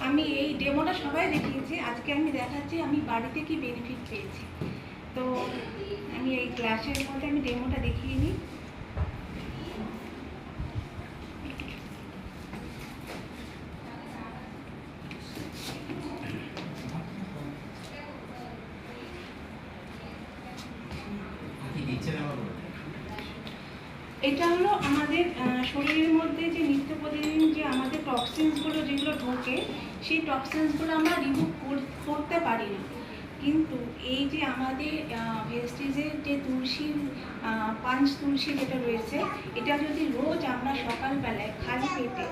আমি এই ডেমোটা সবাই দেখিয়েছি, আজকে আমি দেখাচ্ছি আমি বাড়িতে কি বেনিফিট পেয়েছি। তো আমি এই ক্লাসের মধ্যে আমি ডেমোটা দেখিয়ে নিই। এটা হলো আমাদের শরীরের মধ্যে যে নিত্য প্রতিদিন যে আমাদের টক্সিনসগুলো যেগুলো ঢোকে, সেই টক্সিনসগুলো আমরা রিমুভ করতে পারি না। কিন্তু এই যে আমাদের ভেস্টিজের যে তুলসী পাঁচ তুলসী যেটা রয়েছে, এটা যদি রোজ আমরা সকালবেলায় খালি পেটে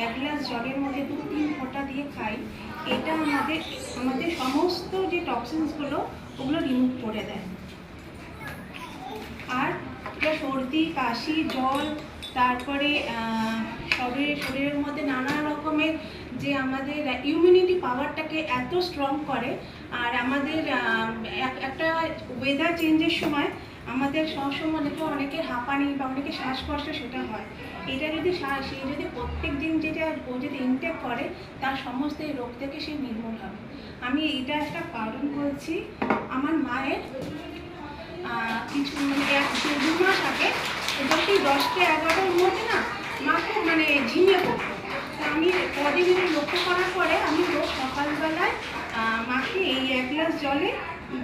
1 গ্লাস জলের মধ্যে 2-3 ফোঁটা দিয়ে খাই, এটা আমাদের সমস্ত যে টক্সিনসগুলো ওগুলো রিমুভ করে দেয়। আর এটা সর্দি, কাশি, জল, তারপরে শরীরের মধ্যে নানা রকমের যে আমাদের ইমিউনিটি পাওয়ারটাকে এত স্ট্রং করে। আর আমাদের একটা ওয়েদার চেঞ্জের সময় আমাদের সবসময় অনেকের হাঁপানি বা অনেকের শ্বাসকষ্ট সেটা হয়। এটা যদি সে যদি প্রত্যেক দিন যেটা ও যদি ইনটেক করে, তার সমস্ত এই রোগ থেকে সে নির্মূল হবে। আমি এটা একটা কারণ বলছি। আমার মায়ের কিছু মানে 1-2 মাস আগে যখন 10-11টার মধ্যে না মা খুব ঝিমিয়ে পড়তো। আমি কদিন লক্ষ্য করার পরে আমি রোজ সকালবেলায় মাকে এই 1 গ্লাস জলে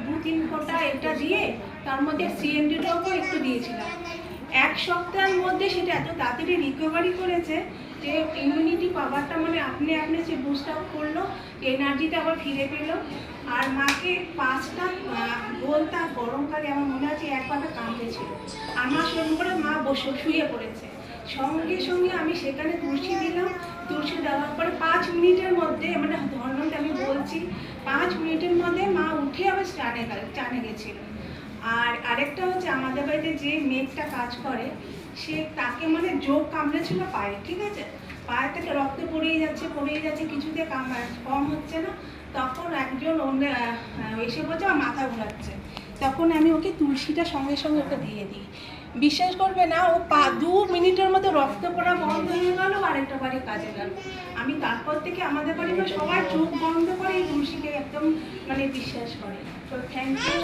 2-3 ফোঁটা এটা দিয়ে তার মধ্যে CNDটাও একটু দিয়েছিলাম। 1 সপ্তাহের মধ্যে সেটা এত তাড়াতাড়ি রিকভারি করেছে যে ইমিউনিটি পাওয়ারটা আপনি যে বুস্ট আপ করলো, এনার্জিটা আবার ফিরে পেল। আর মাকে 5টা গোলতা গরমকালে আমার মনে আছে একবারে কামড়েছিল। আমার সেরকম করে মা বসে শুয়ে পড়েছে, সঙ্গে সঙ্গে আমি সেখানে তুলসী দিলাম। তুলসী দেওয়ার পরে 5 মিনিটের মধ্যে ধর্মটা আমি বলছি 5 মিনিটের মধ্যে মা উঠে আবার টানে গেছিল। আর আরেকটা হচ্ছে আমাদের বাড়িতে যে মেয়েটা কাজ করে, সে তাকে যোগ কামড়েছিল পায়ে, ঠিক আছে, পায়ে থেকে রক্ত পড়িয়ে যাচ্ছে কিছুতে কম হচ্ছে না। তখন একজন এসে বলছে আমার মাথা ঘোরাচ্ছে, তখন আমি ওকে তুলসীটা সঙ্গে সঙ্গে ওকে দিয়ে দিই। বিশ্বাস করবে না, ও 2 মিনিটের মধ্যে রক্ত পড়া বন্ধ হয়ে গেল, আরেকটা বাড়ি কাজে গেল। আমি তারপর থেকে আমাদের বাড়িতে সবাই চোখ বন্ধ করে এই তুলসীকে একদম বিশ্বাস করে। তো থ্যাংক ইউ।